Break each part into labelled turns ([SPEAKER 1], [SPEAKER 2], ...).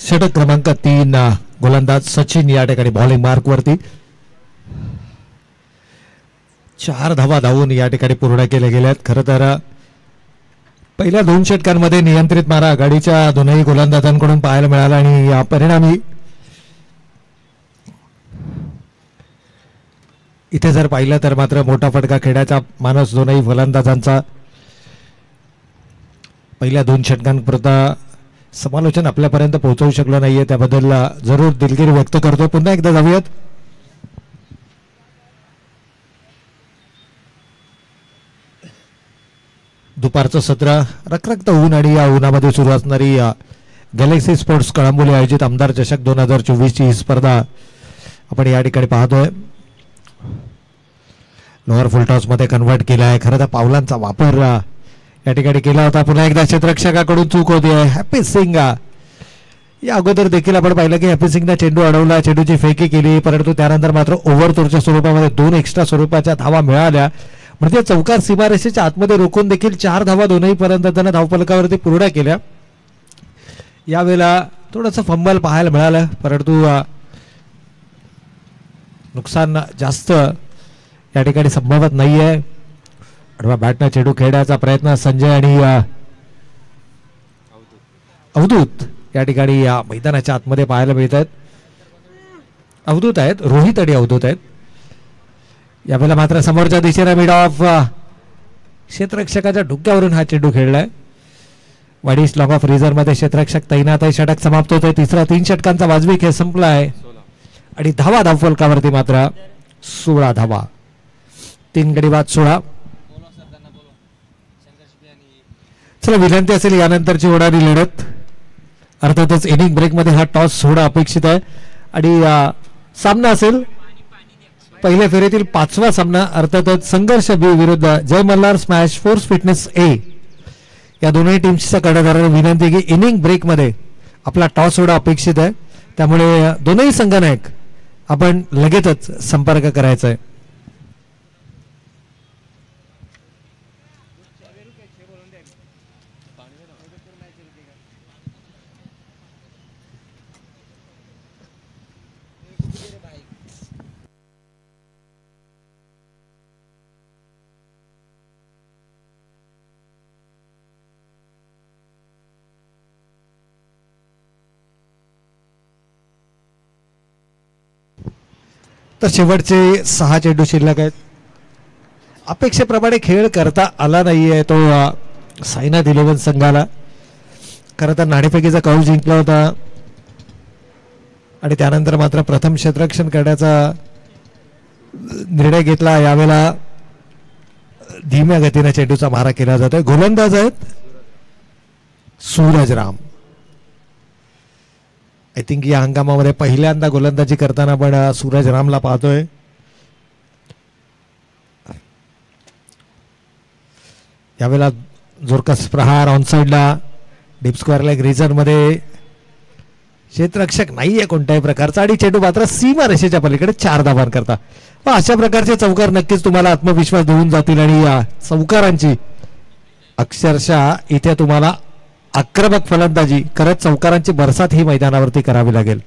[SPEAKER 1] षटक क्रमांक 3 गोलंदाज सचिन या ठिकाणी बॉलिंग मार्क वरती 4 धावा धावून या ठिकाणी पूर्ण केले गेल्यात. खरं तर पहिल्या 2 षटकांमध्ये नियंत्रित मारा आघाडीच्या दोनही गोलंदाजांकडून पाहायला मिळाला आणि या परिणामी इथे जर पाहिलं तर मात्र मोठा फटका खेळायचा मानस दोनही फलंदाजांचा. पहिल्या 2 षटकांपुरता समालोचन आपल्यापर्यंत पोहोचवू शकलो नाहीये, त्याबद्दल जरूर दिलगिरी व्यक्त करतो. पुन्हा एकदा जाऊयात. दुपारचं सत्र रखरखत ऊन आणि या उन्हामध्ये सुरू असणारी गॅलेक्सी स्पोर्ट्स कळंबोली आयोजित आमदार चषक 2024 ची ही स्पर्धा आपण या ठिकाणी पाहतोय. लोअर फुलटॉस मध्ये कन्व्हर्ट केला आहे. खरं तर पावलांचा वापर या ठिकाणी केला होता. पुन्हा एकदा क्षेत्ररक्षकाकडून चूक होती आहे. हॅपी सिंग या अगोदर देखील आपण पाहिलं की हॅपी सिंगने चेंडू अडवला, चेंडूची फेकी केली, परंतु त्यानंतर मात्र ओव्हरतोरच्या स्वरूपामध्ये 2 एक्स्ट्रा स्वरूपाच्या धावा मिळाल्या. म्हणजे चौकार सीमारेषेच्या आतमध्ये रोखून देखील 4 धावा दोनही फलंदाजांना धावफलकावरती पूर्ण केल्या. यावेळेला थोडंसं फंबल पाहायला मिळालं, परंतु नुकसान जास्त या ठिकाणी संभवत नाहीये. आडवा बॅटनं चेंडू खेळण्याचा प्रयत्न संजय आणि अवधूत या ठिकाणी या मैदानाच्या आतमध्ये पाहायला मिळत आहेत. अवधूत आहेत, रोहित आणि अवधूत आहेत. यावेळेला मात्र समोरच्या दिशेने मिड ऑफ क्षेत्ररक्षकाच्या डोक्यावरून हा चेंडू खेळलाय. वाडीस लॉंग ऑफ रिझर्व मध्ये क्षेत्ररक्षक तैनात आहे. षटक समाप्त होतोय. तिसरा 3 षटकांचा वाजवी खेळ संपलाय आणि धावा धावफलकावरती मात्र 16 धावा. 3 गडी बाद 16. चला विनंती असेल यानंतरची होणारी लढत अर्थातच इनिंग ब्रेक मध्ये हा टॉस होणं अपेक्षित आहे आणि सामना असेल पहिल्या फेरीतील 5वा सामना. अर्थातच संघर्ष बी विरुद्ध जय मल्हार स्मॅश फोर्स फिटनेस ए या दोन्ही टीम्सच्या कर्णधारांना विनंती की इनिंग ब्रेक मध्ये आपला टॉस होणं अपेक्षित आहे. त्यामुळे दोनही संघनायक आपण लगेचच संपर्क करायचा आहे. तर शेवटचे 6 चेंडू शिल्लक आहेत. अपेक्षेप्रमाणे खेळ करता आला नाहीये तो साईनाथ 11 संघाला. खरं तर नाणेफेकीचा कौल जिंकला होता आणि त्यानंतर मात्र प्रथम क्षेत्ररक्षण करण्याचा निर्णय घेतला. यावेळेला धीम्या गतीने चेंडूचा मारा केला जातोय. गोलंदाज आहेत सूरज राम. आय थिंक या हंगामामध्ये पहिल्यांदा गोलंदाजी करताना आपण सूरज रामला पाहतोय. यावेळेला जोरकस प्रहार ऑनसाइडला डीप स्क्वेअर लेग रिजन मध्ये क्षेत्ररक्षक नाहीये कोणत्याही प्रकारचा आणि चेंडू मात्र सीमा रेषेच्या पलीकडे 4 धावांकरता. अशा प्रकारचे चौकार नक्कीच तुम्हाला आत्मविश्वास देऊन जातील आणि या चौकारांची अक्षरशः इथे तुम्हाला आक्रमक फलंदाजी करत चौकारांची बरसात ही मैदानावरती करावी लागेल.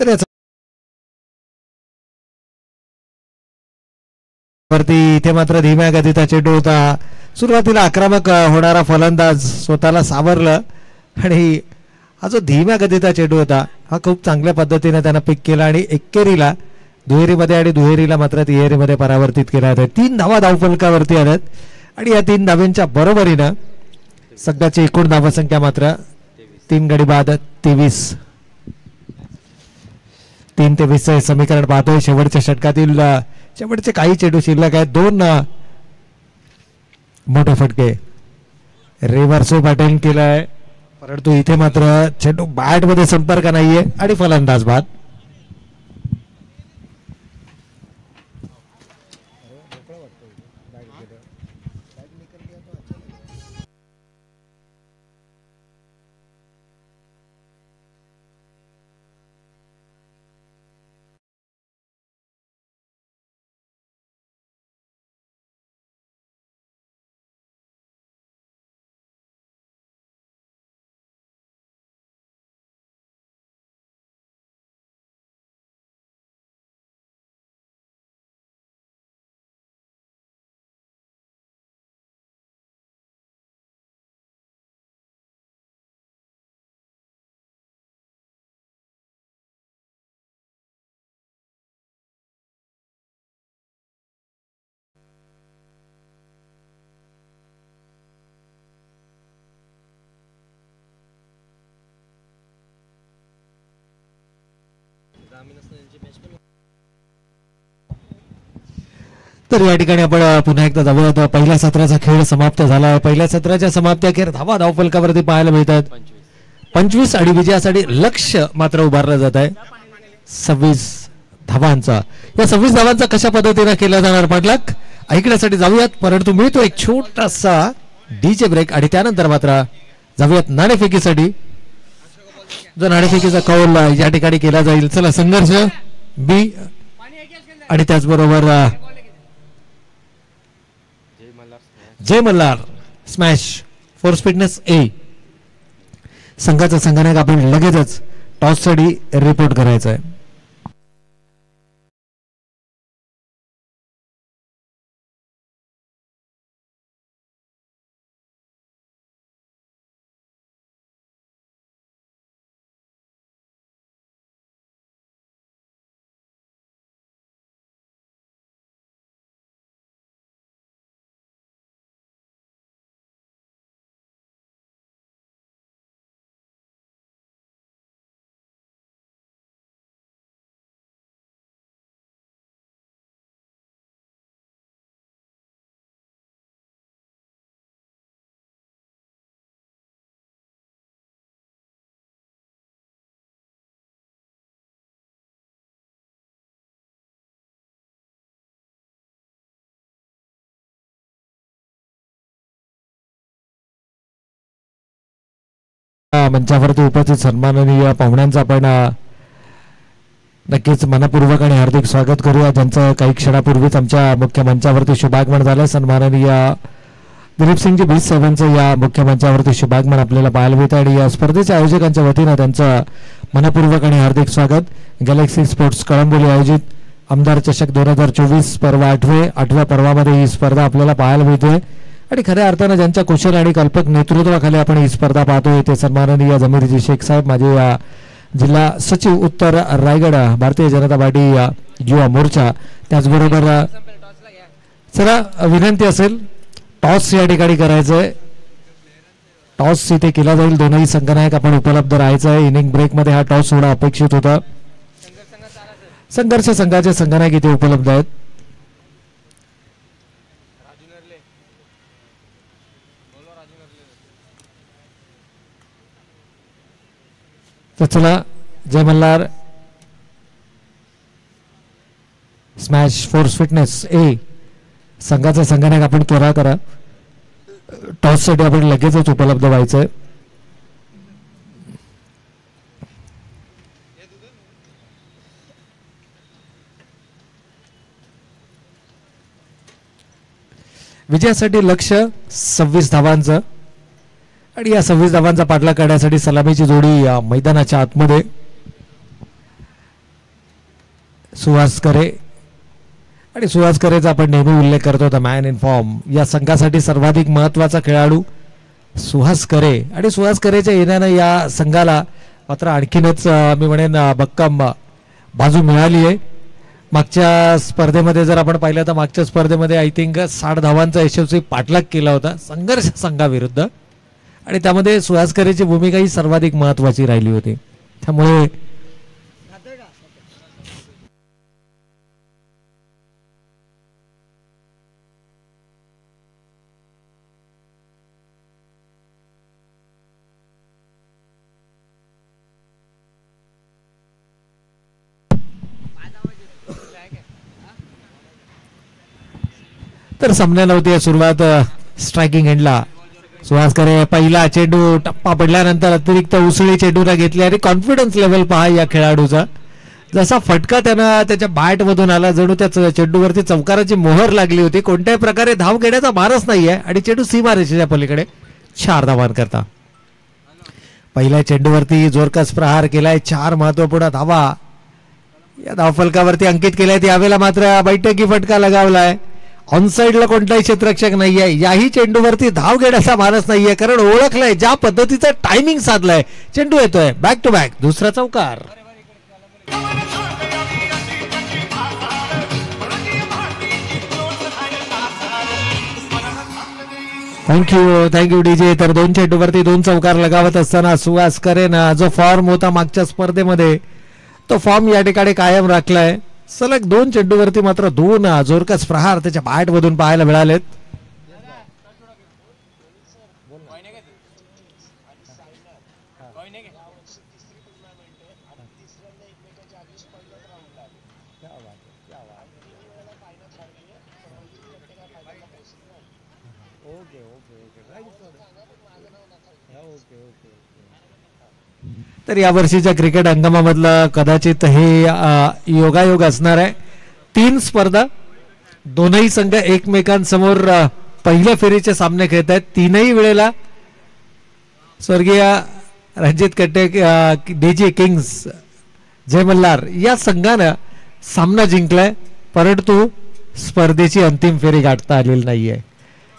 [SPEAKER 1] तर वरती इथे मात्र धीम्या गतीचा चेंडू होता. सुरुवातीला आक्रमक होणारा फलंदाज स्वतःला सावरलं आणि हा जो धीम्या गतीचा चेंडू होता हा खूप चांगल्या पद्धतीने त्यानं पिक केला आणि एकेरीला दुहेरीमध्ये आणि दुहेरीला मात्र तिहेरीमध्ये परावर्तित केला होता. 3 धावा धावफलकावरती आल्यात आणि या 3 धाव्यांच्या बरोबरीनं सध्याची एकूण धावसंख्या मात्र 3 गडी बाद 23. 3-23 हे समीकरण पाहतोय. शेवटच्या षटकातील शेवटचे काही चेंडू शिल्लक आहेत. 2 मोठे फटके रिव्हर्सो पॅटर्न केलाय, परंतु इथे मात्र चेंडू बॅट मध्ये संपर्क नाहीये आणि फलंदाज बाद. तर या ठिकाणी आपण पुन्हा एकदा जाऊयात. पहिल्या सत्राचा खेळ समाप्त झाला आहे. पहिल्या सत्राच्या समाप्तीअखेर धावा धावफलकावरती पाहायला मिळतात 25 आणि विजयासाठी लक्ष्य मात्र उभारलं जात आहे 26 धावांचा. या 26 धावांचा कशा पद्धतीने केला जाणार पाटलाक ऐकण्यासाठी जाऊयात, परंतु मिळतो एक छोटासा डीजे ब्रेक आणि त्यानंतर मात्र जाऊयात नाणेफेकीसाठी. जो नाणेफेकीचा कौल या ठिकाणी केला जाईल. चला संघर्ष बी आणि त्याचबरोबर जय मल्हार स्मॅश फोर्स फिटनेस ए संघाचा संघानायक आपण लगेचच टॉससाठी रिपोर्ट करायचा आहे. मंचावरती उपस्थित सन्माननीय पाहुण्यांचा आपण नक्कीच मनपूर्वक आणि हार्दिक स्वागत करूया, ज्यांचं काही क्षणापूर्वीच आमच्या मुख्य मंचावरती शुभागमन झालं. सन्माननीय दिलीपसिंगजी बीस साहेबांचं या मुख्य मंचावरती शुभागमन आपल्याला पाहायला मिळतं आणि या स्पर्धेच्या आयोजकांच्या वतीनं त्यांचं मनपूर्वक आणि हार्दिक स्वागत. गॅलेक्सी स्पोर्ट्स कळंबोली आयोजित आमदार चषक 2024 पर्व 8व्या पर्वामध्ये ही स्पर्धा आपल्याला पाहायला मिळते आणि खऱ्या अर्थानं ज्यांच्या कुशल आणि कल्पक नेतृत्वाखाली आपण ही स्पर्धा पाहतोय ते सन्माननीय जमीरजी शेख साहेब, माझे जिल्हा सचिव उत्तर रायगड भारतीय जनता पार्टी युवा मोर्चा. त्याचबरोबर चला विनंती असेल टॉस या ठिकाणी करायचंय. टॉस इथे केला जाईल. दोनही संघनायक आपण उपलब्ध राहायचं आहे. इनिंग ब्रेक मध्ये हा टॉस होणं अपेक्षित होता. संघर्ष संघाचे संघनायक इथे उपलब्ध आहेत. तर चला जय मल्हार स्मॅश फोर्स फिटनेस ए संघाचा संघनायक आपण केला करा. टॉस साठी आपण लगेचच उपलब्ध व्हायचंय. विजयासाठी लक्ष्य 26 धावांचं आणि या 26 धावांचा पाठलाग करण्यासाठी सलामीची जोडी मैदानाच्या आतमध्ये सुहास करे आणि सुहास करेचा आपण नेहमी उल्लेख करतो द मॅन इन फॉर्म. या संघासाठी सर्वाधिक महत्वाचा खेळाडू सुहास करे आणि सुहास करेच्या येण्यानं या संघाला मात्र आणखीनच मी म्हणेन भक्कम बाजू मिळाली आहे. मागच्या स्पर्धेमध्ये जर आपण पाहिलं तर मागच्या स्पर्धेमध्ये आय थिंक 60 धावांचा यशस्वी पाठलाग केला होता संघर्ष संघाविरुद्ध आणि त्यामध्ये सुहास करेची भूमिका ही सर्वाधिक महत्वाची राहिली होती. त्यामुळे तर सामन्याला होती सुरुवात. स्ट्रायकिंग एंडला सुहास करे पहिला चेंडू टप्पा पडल्यानंतर अतिरिक्त उसळी चेंडूला घेतली आणि कॉन्फिडन्स लेवल पहा या खेळाडूचा. जसा फटका त्यानं त्याच्या बॅट मधून आला जणू त्या चेंडूवरती चौकाराची मोहर लागली होती. कोणत्याही प्रकारे धाव घेण्याचा मारच नाहीये आणि चेंडू सीमारेषेच्या पलीकडे 4 धावांकरता. पहिल्या चेंडूवरती जोरकस प्रहार केलाय. 4 महत्वपूर्ण धावा या धावफलकावरती अंकित केल्यात. यावेळेला मात्र बैठकी फटका लगावलाय. ऑनसाइडला कोणताही क्षेत्ररक्षक नाहीये. याही चेंडूवरती धाव घेण्याचा मानस नाहीये कारण ओळखलाय ज्या पद्धतीचा टायमिंग साधलाय. चेंडू येतोय बॅक टू बॅक दुसरा चौकार. Thank you DJ. तर 2 चेंडूवरती 2 चौकार लगावत असताना सुहास करेन जो फॉर्म होता मागच्या स्पर्धेमध्ये तो फॉर्म या ठिकाणी कायम राखलाय. सलग 2 चेंडूवरती मात्र 2 जोरकस प्रहार त्याच्या बॅटमधून पाहायला मिळालेत. तर या वर्षीच्या क्रिकेट हंगामामधलं कदाचित हे योगायोग असणार आहे. 3 स्पर्धा, दोनही संघ एकमेकांसमोर पहिल्या फेरीचे सामने खेळत आहेत. 3ही वेळेला स्वर्गीय रणजित कट्टे डीजी किंग्स जय मल्हार या संघानं सामना जिंकलाय, परंतु स्पर्धेची अंतिम फेरी गाठता आलेली नाहीये.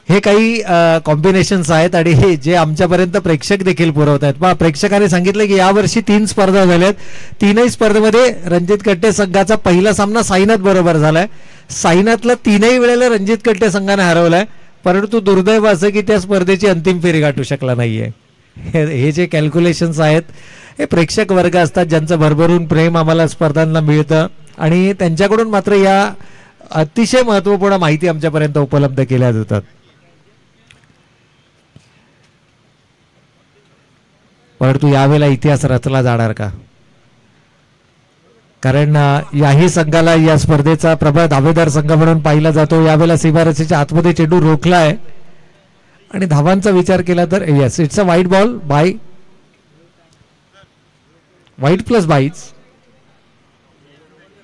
[SPEAKER 1] हे काही कॉम्बिनेशन्स आहेत आणि हे जे आमच्यापर्यंत प्रेक्षक देखील पुरवत आहेत. पहा, प्रेक्षकांनी सांगितलं की यावर्षी 3 स्पर्धा झाल्यात. 3ही स्पर्धेमध्ये रणजित कट्टे संघाचा पहिला सामना साईनाथ बरोबर झालाय. साईनाथला 3ही वेळेला रणजित कट्टे संघाने हरवलाय, परंतु दुर्दैव असं की त्या स्पर्धेची अंतिम फेरी गाठू शकला नाहीये. हे जे कॅल्क्युलेशन्स आहेत हे प्रेक्षक वर्ग असतात ज्यांचं भरभरून प्रेम आम्हाला स्पर्धांना मिळतं आणि त्यांच्याकडून मात्र या अतिशय महत्त्वपूर्ण माहिती आमच्यापर्यंत उपलब्ध केल्या जातात. परंतु यावेळेला इतिहास रचला जाणार का? कारण याही संघाला या स्पर्धेचा प्रबळ दावेदार संघ म्हणून पाहिला जातो. यावेळेला सीमारेषेच्या आतमध्ये चेंडू रोखलाय आणि धावांचा विचार केला तर येस, इट्स अ वाईट बॉल बाय वाईट प्लस बाईज.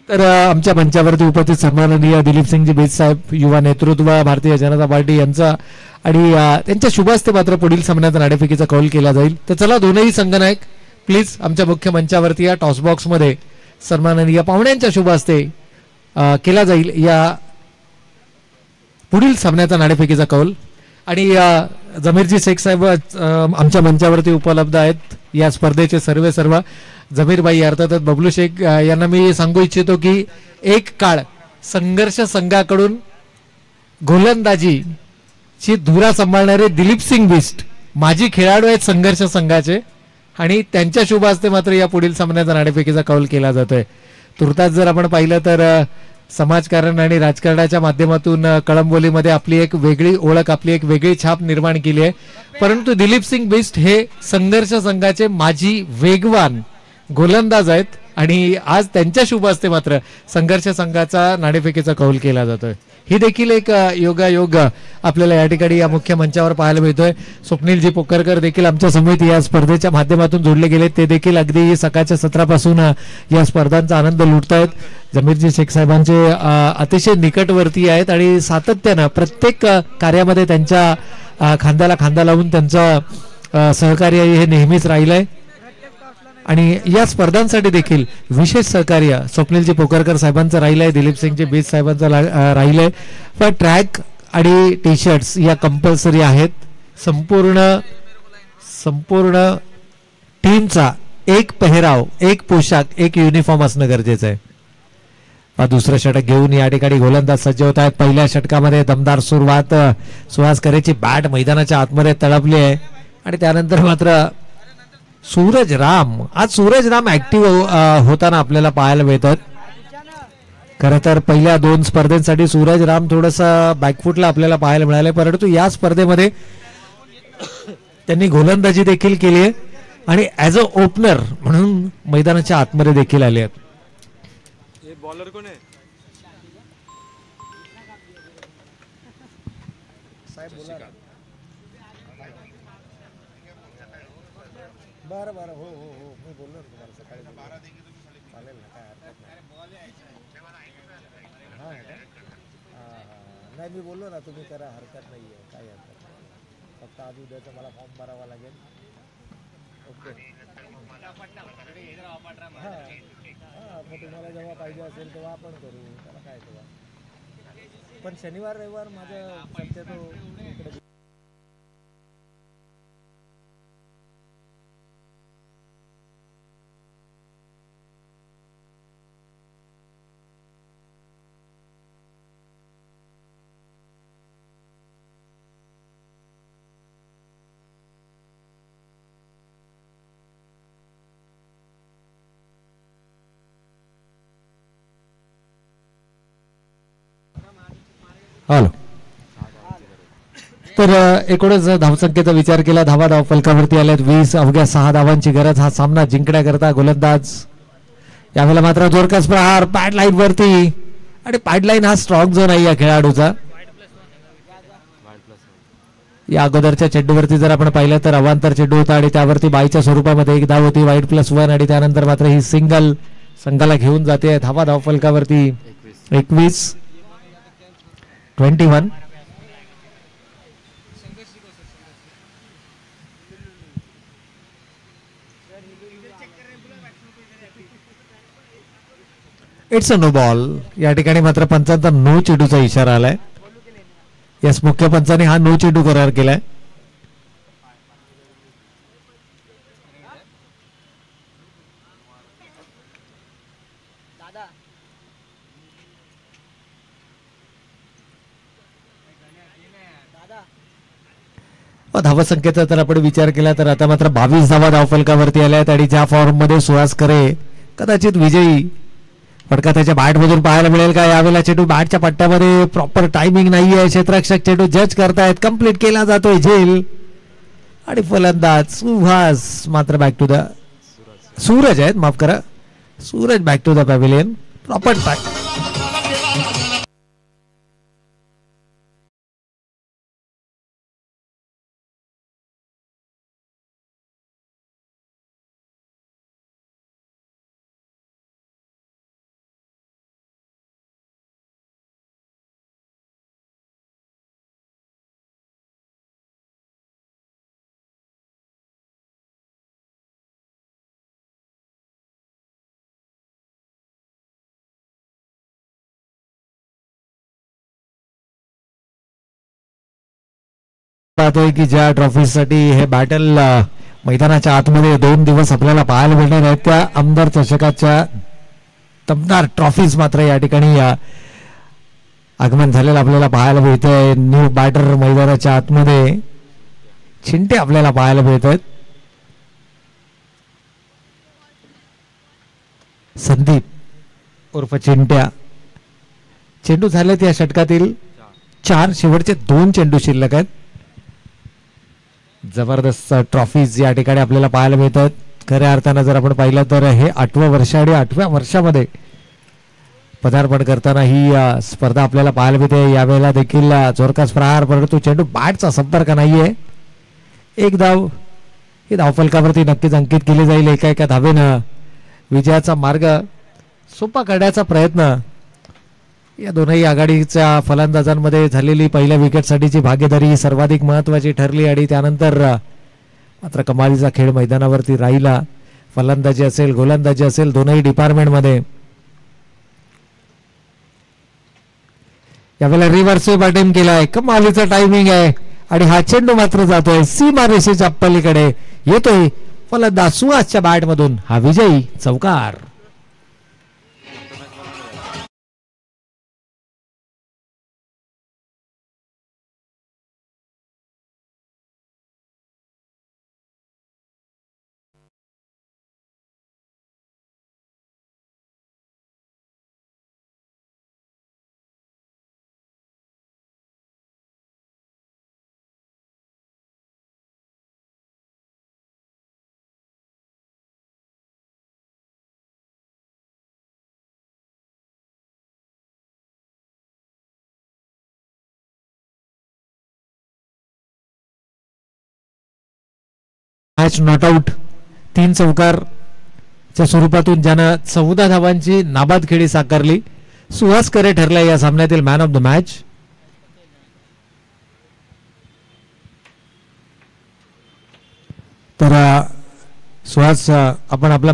[SPEAKER 1] तर आमच्या मंचावरती उपस्थित सन्माननीय दिलीप सिंगजी बेज साहेब, युवा नेतृत्व भारतीय जनता पार्टी यांचा आणि त्यांच्या शुभ हस्ते मात्र पुढील सामन्यात नाणेफेकीचा कौल केला जाईल. तर चला, दोनही संघनायक प्लीज आमच्या मुख्य मंचावरती या टॉस बॉक्समध्ये सन्माननीय पाहुण्यांच्या शुभ हस्ते केला जाईल या पुढील सामन्याचा नाणेफेकीचा कौल. आणि जमीरजी शेख साहेब आमच्या मंचावरती उपलब्ध आहेत. या स्पर्धेचे सर्व जमीरबाई अर्थातच बबलू शेख यांना मी सांगू इच्छितो की एक काळ संघर्ष संघाकडून गोलंदाजीची धुरा सांभाळणारे दिलीप सिंग बिस्ट माजी खेळाडू आहेत संघर्ष संघाचे आणि त्यांच्या शुभ हस्ते मात्र या पुढील सामन्याचा नाणेफेकीचा कौल केला जातोय. तुर्तास जर आपण पाहिलं तर समाजकारण आणि राजकारणाच्या माध्यमातून कळंबोलीमध्ये आपली एक वेगळी ओळख, आपली एक वेगळी छाप निर्माण केली आहे, परंतु दिलीप सिंग बिस्ट हे संघर्ष संघाचे माजी वेगवान गोलंदाज आहेत आणि आज त्यांच्या शुभ हस्ते मात्र संघर्ष संघाचा नाणेफेकीचा कौल केला जातोय. ही देखील एक योगायोग आपल्याला या ठिकाणी या मुख्य मंचावर पाहायला मिळतोय. स्वप्नीलजी पोकरकर देखील आमच्या समिती या स्पर्धेच्या माध्यमातून जोडले गेले, ते देखील अगदी सकाळच्या सत्रापासून या स्पर्धांचा आनंद लुटतायत. जमीरजी शेख साहेबांचे अतिशय निकटवर्ती आहेत आणि सातत्यानं प्रत्येक कार्यामध्ये त्यांच्या खांद्याला खांदा लावून त्यांचं सहकार्य हे नेहमीच राहिलंय आणि या स्पर्धांसाठी देखील विशेष सहकार्य स्वप्नीलजी पोकरकर साहेबांचं राहिलंय, दिलीप सिंगजी बेज साहेबांचं राहिलंय. पण ट्रॅक आणि टी शर्ट्स या कंपल्सरी आहेत. संपूर्ण टीमचा एक पेहराव, एक पोशाख, एक युनिफॉर्म असणं गरजेचं आहे. दुसरं षटक घेऊन या ठिकाणी गोलंदाज सज्ज होत आहेत. पहिल्या षटकामध्ये दमदार सुरुवात, सुहास करेची बॅट मैदानाच्या आतमध्ये तळपली आहे आणि त्यानंतर मात्र सूरज राम ऍक्टिव्ह होताना आपल्याला पाहायला मिळतात. खरं तर पहिल्या 2 स्पर्धेसाठी सूरज राम थोडंसं बॅकफुटला आपल्याला पाहायला मिळाले, परंतु या स्पर्धेमध्ये त्यांनी गोलंदाजी देखील केली आहे आणि ऍज अ ओपनर म्हणून मैदानाच्या आतमध्ये देखील आले आहेत.
[SPEAKER 2] बॉलर कोण आहे?
[SPEAKER 3] बरं बरं हो हो हो मी बोललो ना तुम्हाला सकाळी 12 देखील तुम्ही चालेल ना, काय हरकत नाही. हां हां नाही मी बोललो ना, तुम्ही करा, हरकत नाही आहे, काही हरकत नाही. फक्त आज उद्याचा मला फॉर्म भरावा लागेल. ओके हां हां मग तुम्हाला जेव्हा पाहिजे असेल तेव्हा आपण करू, त्याला काय तेव्हा. पण शनिवार रविवार माझं शक्यतो इकडे
[SPEAKER 1] हॅलो. तर एकूणच धावसंख्येचा विचार केला, धावा धाव फलकावरती आल्यात 20. अवघ्या 6 धावांची गरज हा सामना जिंकण्याकरता. गोलंदाज यावेळेला मात्र जोरकस प्रहार पॅड लाईन वरती, आणि पॅड लाईन हा स्ट्रॉंग झोन आहे या खेळाडूचा. या अगोदरच्या चेंडूवरती जर आपण पाहिलं तर अवांतर चेंडू होता आणि त्यावरती बाईच्या स्वरूपामध्ये एक धाव होती, वाईड +1, आणि त्यानंतर मात्र ही सिंगल संघाला घेऊन जाते. धावा धाव फलकावरती 21, 21. It's a no ball. या ठिकाणी मात्र पंचांचा नो चेंडूचा इशारा आलाय. यस, मुख्य पंचाने हा नो चेंडू करार केलाय. धावसंख्येचा जर आपण विचार केला तर आता मात्र 22 धावा धावफलकावरती आल्यात, आणि ज्या फॉर्म मध्ये सुहास करे कदाचित विजयी फटका त्याच्या बॅटमधून पाहायला मिळेल का. यावेळेला चेंडू बॅटच्या पट्ट्यामध्ये प्रॉपर टायमिंग नाहीये. क्षेत्ररक्षक चेंडू जज करतायत, कंप्लीट केला जातोय झेल, आणि फलंदाज सुहास मात्र बॅक टू द सूरज आहेत, माफ करा, Suraj back to the pavilion. Proper पाहतोय की ज्या ट्रॉफीसाठी हे बॅटल मैदानाच्या आतमध्ये 2 दिवस आपल्याला पाहायला मिळणार आहेत, त्या आमदार चषकाच्या दमदार ट्रॉफीज मात्र या ठिकाणी आगमन झालेलं आपल्याला पाहायला मिळतंय. न्यू बॅटर मैदानाच्या आतमध्ये चिंटे आपल्याला पाहायला मिळत आहेत. संदीप उर्फ चिंट्या. चेंडू झालेत या षटकातील 4, शेवटचे 2 चेंडू शिल्लक आहेत. जबरदस्त ट्रॉफीज या ठिकाणी आपल्याला पाहायला मिळतात. खऱ्या अर्थानं जर आपण पाहिलं तर हे 8वं वर्ष, आणि 8व्या वर्षामध्ये पदार्पण करताना ही स्पर्धा आपल्याला पाहायला मिळते. यावेळेला देखील जोरकस प्रहार, परंतु चेंडू बॅटचा संपर्क नाहीये. एक धाव ही धावफलकावरती नक्कीच अंकित केली जाईल. एका धावेनं विजयाचा मार्ग सोपा करण्याचा प्रयत्न या दोनही आघाडीच्या फलंदाजांमध्ये झालेली पहिल्या विकेटसाठीची भागीदारी सर्वाधिक महत्वाची ठरली, आणि त्यानंतर मात्र कमालीचा खेळ मैदानावरती राहिला. फलंदाजी असेल, गोलंदाजी असेल, दोनही डिपार्टमेंटमध्ये. यावेळेला रिव्हर्स बॅटिंग केलाय, कमालीचा टायमिंग आहे, आणि हा चेंडू मात्र जातोय सीमारेषेच्या पलीकडे. येतोय फलंदाज सुहासच्या बॅटमधून हा विजयी चौकार. मॅच नॉट आउट 3 चौकारच्या स्वरूपातून ज्यानं 14 धावांची नाबाद खेळी साकारली. सुहास करे ठरला या सामन्यातील मॅन ऑफ द मॅच. तर सुहास, आपण आपला